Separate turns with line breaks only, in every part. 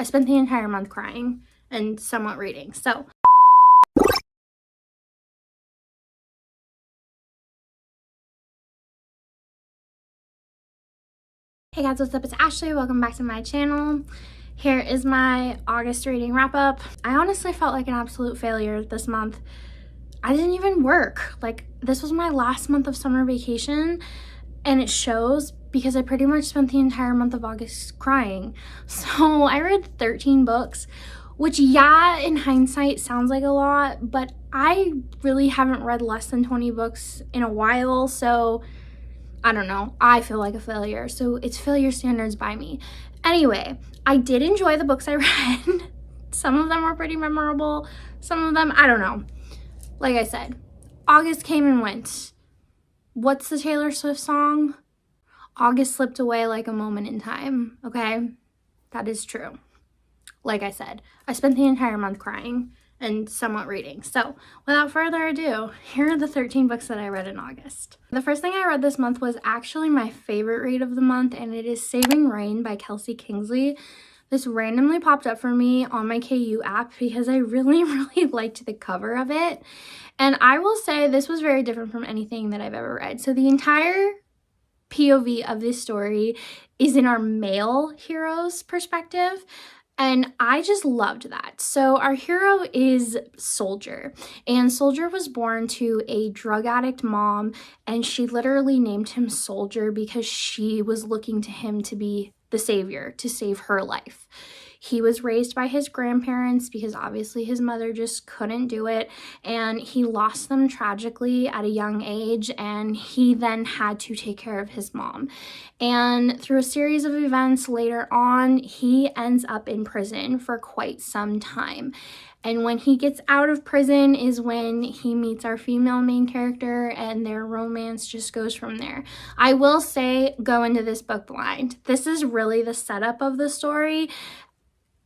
I spent the entire month crying and somewhat reading. So hey guys, what's up? It's Ashley. Welcome back to my channel. Here is my August reading wrap up. I honestly felt like an absolute failure this month. I didn't even work. Like, this was my last month of summer vacation, and it shows because I pretty much spent the entire month of August crying. So I read 13 books, which, yeah, in hindsight sounds like a lot, but I really haven't read less than 20 books in a while, so I don't know. I feel like a failure, so it's failure standards by me. Anyway, I did enjoy the books I read. Some of them were pretty memorable. Some of them, I don't know. Like I said, August came and went. What's the Taylor Swift song? August slipped away like a moment in time, okay? That is true. Like I said, I spent the entire month crying and somewhat reading. So without further ado, here are the 13 books that I read in August. The first thing I read this month was actually my favorite read of the month, and it is Saving Rain by Kelsey Kingsley. This randomly popped up for me on my KU app because I really liked the cover of it. And I will say this was very different from anything that I've ever read. So the entire POV of this story is in our male hero's perspective. And I just loved that. So our hero is Soldier, and Soldier was born to a drug addict mom, and she literally named him Soldier because she was looking to him to be the savior, to save her life. He was raised by his grandparents because obviously his mother just couldn't do it, and he lost them tragically at a young age, and he then had to take care of his mom. And through a series of events later on, he ends up in prison for quite some time. And when he gets out of prison is when he meets our female main character, and their romance just goes from there. I will say, go into this book blind. This is really the setup of the story.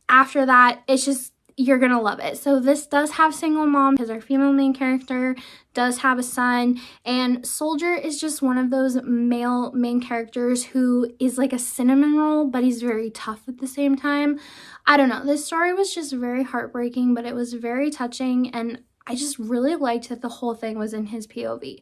After that, it's just, you're gonna love it. So this does have single mom because our female main character does have a son, and Soldier is just one of those male main characters who is like a cinnamon roll, but he's very tough at the same time. I don't know, this story was just very heartbreaking, but it was very touching, and I just really liked that the whole thing was in his POV.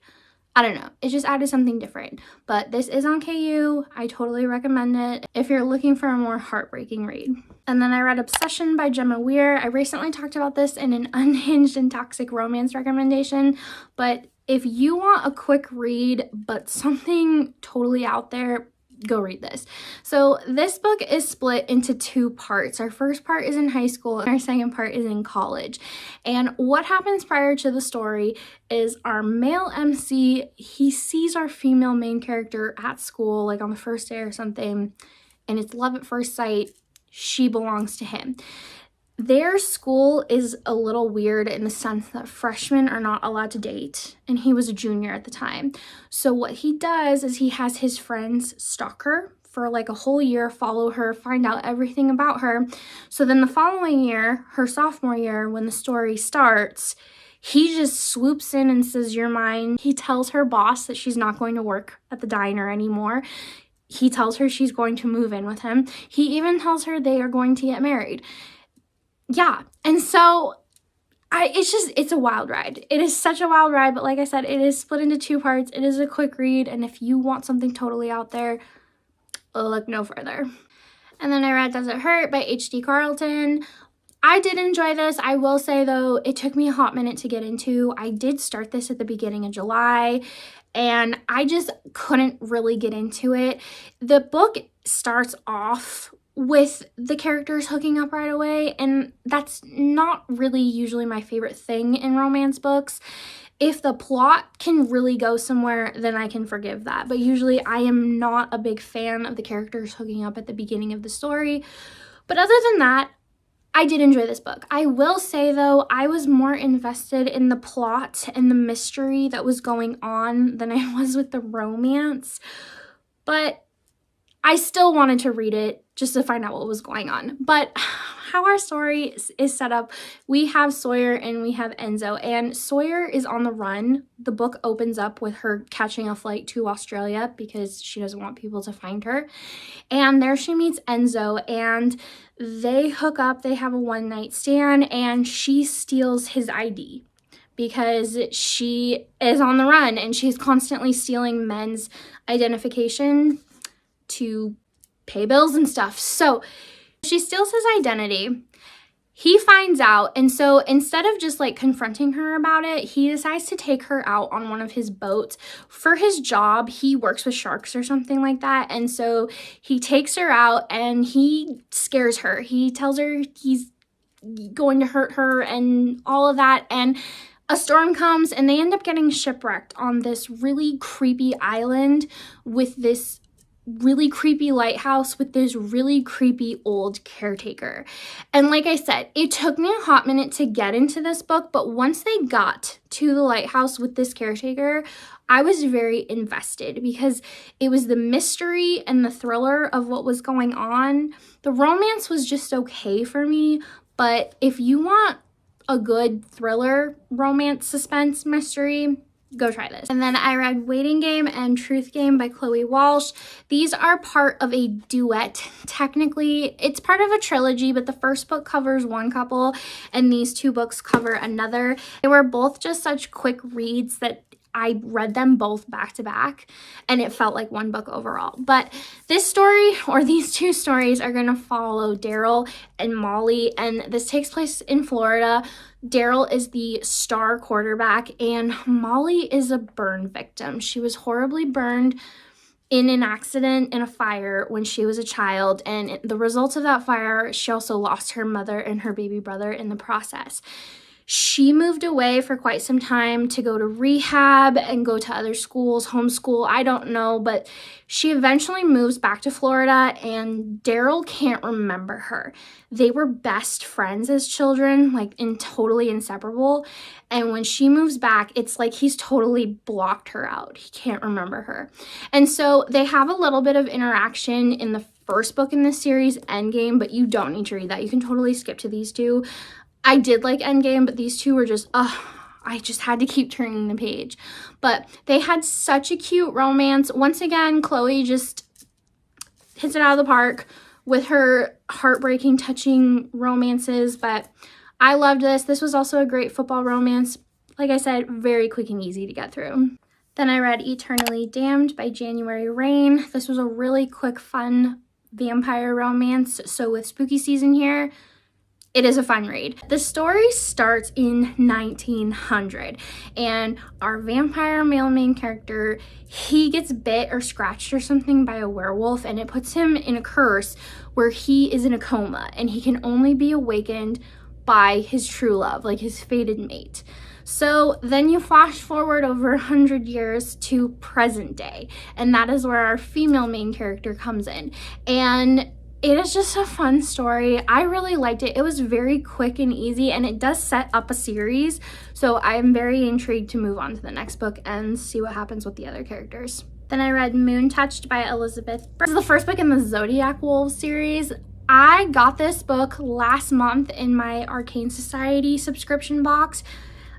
I don't know, it just added something different. But this is on KU. I totally recommend it if you're looking for a more heartbreaking read. And then I read Obsession by Gemma Weir. I recently talked about this in an unhinged and toxic romance recommendation, but if you want a quick read but something totally out there, go read this. So this book is split into two parts. Our first part is in high school and our second part is in college. And what happens prior to the story is our male MC, he sees our female main character at school, like on the first day or something, and it's love at first sight. She belongs to him. Their school is a little weird in the sense that freshmen are not allowed to date, and he was a junior at the time. So what he does is he has his friends stalk her for like a whole year, follow her, find out everything about her. So then the following year, her sophomore year, when the story starts, he just swoops in and says, "You're mine." He tells her boss that she's not going to work at the diner anymore. He tells her she's going to move in with him. He even tells her they are going to get married. Yeah, and so it's a wild ride. It is such a wild ride, but like I said, it is split into two parts. It is a quick read, and if you want something totally out there, look no further. And then I read Does It Hurt by H.D. Carlton. I did enjoy this. I will say, though, it took me a hot minute to get into. I did start this at the beginning of July, and I just couldn't really get into it. The book starts off with the characters hooking up right away, and that's not really usually my favorite thing in romance books. If the plot can really go somewhere, then I can forgive that, but usually I am not a big fan of the characters hooking up at the beginning of the story. But other than that, I did enjoy this book. I will say, though, I was more invested in the plot and the mystery that was going on than I was with the romance, but I still wanted to read it just to find out what was going on. But how our story is set up, we have Sawyer and we have Enzo, and Sawyer is on the run. The book opens up with her catching a flight to Australia because she doesn't want people to find her. And there she meets Enzo, and they hook up, they have a one-night stand, and she steals his ID because she is on the run and she's constantly stealing men's identification to pay bills and stuff. So she steals his identity. He finds out, and so instead of just like confronting her about it, he decides to take her out on one of his boats. For his job, he works with sharks or something like that, and so he takes her out and he scares her. He tells her he's going to hurt her and all of that, and a storm comes and they end up getting shipwrecked on this really creepy island with this really creepy lighthouse with this really creepy old caretaker. And like I said, it took me a hot minute to get into this book, but once they got to the lighthouse with this caretaker, I was very invested because it was the mystery and the thriller of what was going on. The romance was just okay for me, but if you want a good thriller, romance, suspense, mystery, go try this. And then I read Waiting Game and Truth Game by Chloe Walsh. These are part of a duet. Technically, it's part of a trilogy, but the first book covers one couple and these two books cover another. They were both just such quick reads that I read them both back to back and it felt like one book overall. But this story, or these two stories, are going to follow Daryl and Molly, and this takes place in Florida. Daryl is the star quarterback and Molly is a burn victim. She was horribly burned in an accident in a fire when she was a child, and the result of that fire, she also lost her mother and her baby brother in the process. She moved away for quite some time to go to rehab and go to other schools, homeschool, I don't know, but she eventually moves back to Florida and Daryl can't remember her. They were best friends as children, like totally inseparable. And when she moves back, it's like he's totally blocked her out. He can't remember her. And so they have a little bit of interaction in the first book in this series, Endgame, but you don't need to read that. You can totally skip to these two. I did like Endgame, but these two were just, I just had to keep turning the page. But they had such a cute romance. Once again, Chloe just hits it out of the park with her heartbreaking, touching romances. But I loved this. This was also a great football romance. Like I said, very quick and easy to get through. Then I read Eternally Damned by January Rain. This was a really quick, fun vampire romance. So with spooky season here, it is a fun read. The story starts in 1900 and our vampire male main character, he gets bit or scratched or something by a werewolf and it puts him in a curse where he is in a coma and he can only be awakened by his true love, like his fated mate. So then you flash forward over 100 years to present day, and that is where our female main character comes in. And it is just a fun story. I really liked it. It was very quick and easy, and it does set up a series. So I am very intrigued to move on to the next book and see what happens with the other characters. Then I read Moon Touched by Elizabeth. This is the first book in the Zodiac Wolves series. I got this book last month in my Arcane Society subscription box,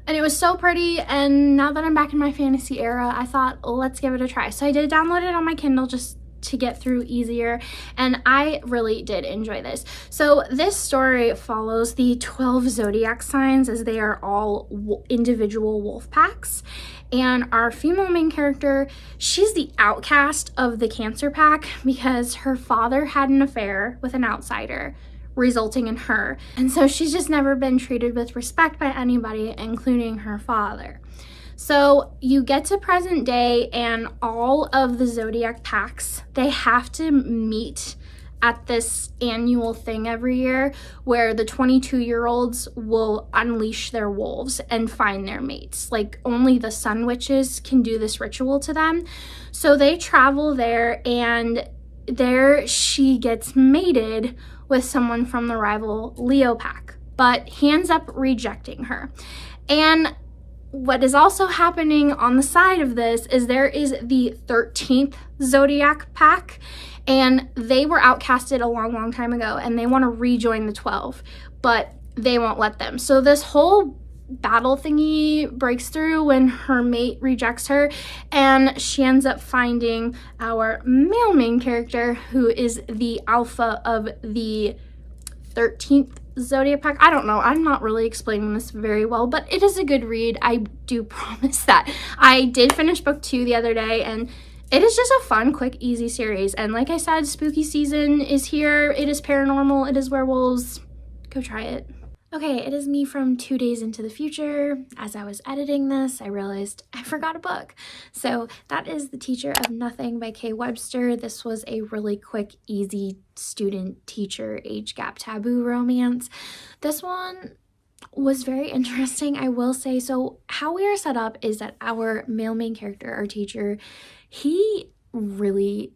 and it was so pretty, and now that I'm back in my fantasy era, I thought, let's give it a try. So I did download it on my Kindle just to get through easier, and I really did enjoy this. So this story follows the 12 zodiac signs as they are all individual wolf packs, and our female main character, she's the outcast of the Cancer pack because her father had an affair with an outsider, resulting in her, and so she's just never been treated with respect by anybody, including her father. So you get to present day and all of the zodiac packs, they have to meet at this annual thing every year where the 22-year-olds will unleash their wolves and find their mates. Like only the sun witches can do this ritual to them. So they travel there, and there she gets mated with someone from the rival Leo pack, but he ends up rejecting her. And what is also happening on the side of this is there is the 13th Zodiac pack, and they were outcasted a long time ago, and they want to rejoin the 12, but they won't let them. So this whole battle thingy breaks through when her mate rejects her, and she ends up finding our male main character, who is the alpha of the 13th Zodiac pack. I don't know, I'm not really explaining this very well, but it is a good read. I do promise that. I did finish book 2 the other day, and it is just a fun, quick, easy series. And like I said, spooky season is here. It is paranormal, it is werewolves. Go try it. Okay, it is me from 2 days into the future. As I was editing this, I realized I forgot a book. So that is The Teacher of Nothing by Kay Webster. This was a really quick, easy student-teacher age gap taboo romance. This one was very interesting, I will say. So how we are set up is that our male main character, our teacher, he really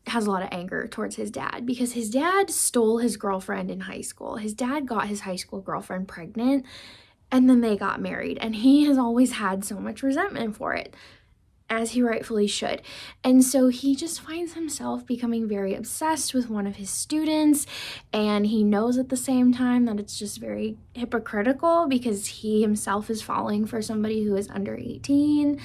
has a lot of anger towards his dad because his dad stole his girlfriend in high school. His dad got his high school girlfriend pregnant, and then they got married, and he has always had so much resentment for it, as he rightfully should. And so he just finds himself becoming very obsessed with one of his students, and he knows at the same time that it's just very hypocritical because he himself is falling for somebody who is under 18.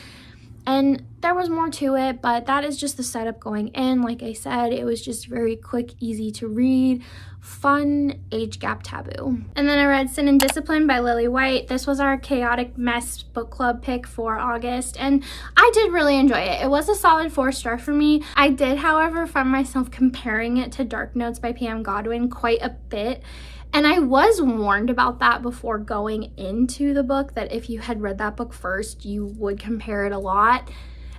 And there was more to it, but that is just the setup going in. Like I said, it was just very quick, easy to read, fun age gap taboo. And then I read Sin and Discipline by Lily White. This was our chaotic mess book club pick for August, and I did really enjoy it. It was a solid 4-star for me. I did, however, find myself comparing it to Dark Notes by Pam Godwin quite a bit. And I was warned about that before going into the book, that if you had read that book first, you would compare it a lot.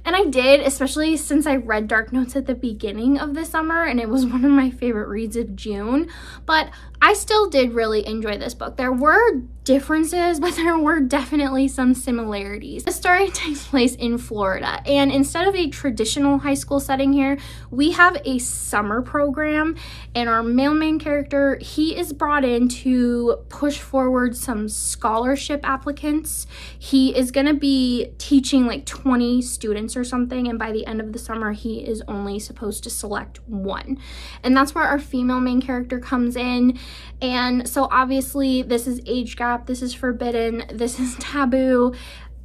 And I did, especially since I read Dark Notes at the beginning of the summer, and it was one of my favorite reads of June. But I still did really enjoy this book. There were differences, but there were definitely some similarities. The story takes place in Florida, and instead of a traditional high school setting here, we have a summer program, and our male main character, he is brought in to push forward some scholarship applicants. He is going to be teaching like 20 students or something, and by the end of the summer, he is only supposed to select one. And that's where our female main character comes in. And so obviously this is age gap, this is forbidden, this is taboo,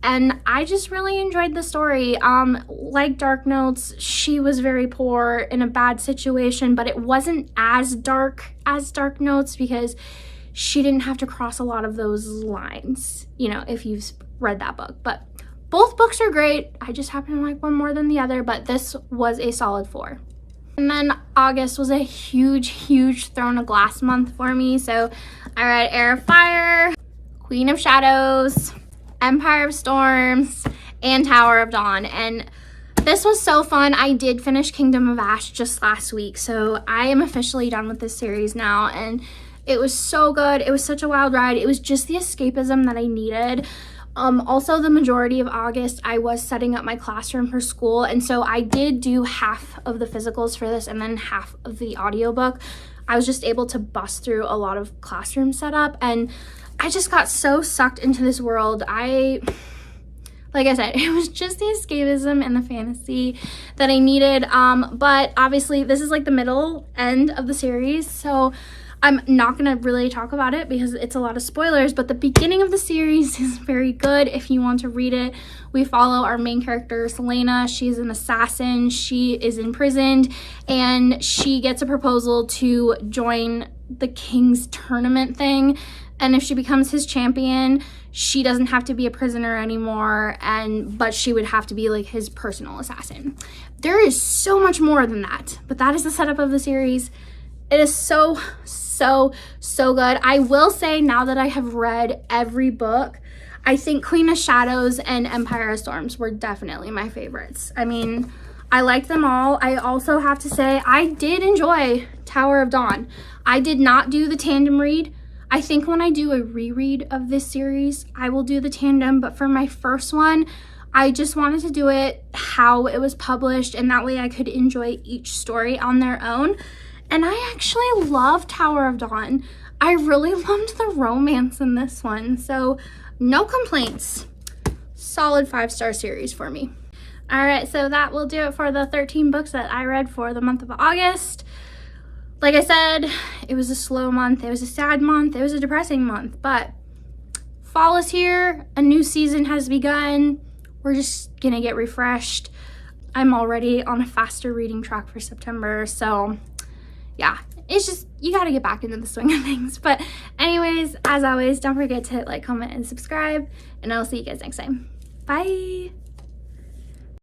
and I just really enjoyed the story. Like Dark Notes, she was very poor in a bad situation, but it wasn't as dark as Dark Notes because she didn't have to cross a lot of those lines, you know, if you've read that book. But both books are great. I just happen to like one more than the other, but this was a solid 4. And then August was a huge Throne of Glass month for me. So I read Heir of Fire, Queen of Shadows, Empire of Storms, and Tower of Dawn. And this was so fun. I did finish Kingdom of Ash just last week, so I am officially done with this series now. And it was so good. It was such a wild ride. It was just the escapism that I needed. Also, the majority of August, I was setting up my classroom for school, and so I did do half of the physicals for this and then half of the audiobook. I was just able to bust through a lot of classroom setup, and I just got so sucked into this world. Like I said, it was just the escapism and the fantasy that I needed, but obviously this is like the middle end of the series, so I'm not going to really talk about it because it's a lot of spoilers, but the beginning of the series is very good if you want to read it. We follow our main character, Selena. She's an assassin. She is imprisoned, and she gets a proposal to join the King's Tournament thing. And if she becomes his champion, she doesn't have to be a prisoner anymore, but she would have to be like his personal assassin. There is so much more than that, but that is the setup of the series. It is so good. I will say, now that I have read every book, I think Queen of Shadows and Empire of Storms were definitely my favorites. I mean, I liked them all. I also have to say, I did enjoy Tower of Dawn. I did not do the tandem read. I think when I do a reread of this series, I will do the tandem, but for my first one, I just wanted to do it how it was published, and that way I could enjoy each story on their own. And I actually love Tower of Dawn. I really loved the romance in this one, so no complaints. solid 5-star series for me. All right, so that will do it for the 13 books that I read for the month of August. Like I said, it was a slow month, it was a sad month, it was a depressing month, but fall is here, a new season has begun. We're just gonna get refreshed. I'm already on a faster reading track for September, so yeah, it's just, you gotta get back into the swing of things. But anyways, as always, don't forget to hit like, comment, and subscribe, and I'll see you guys next time. Bye!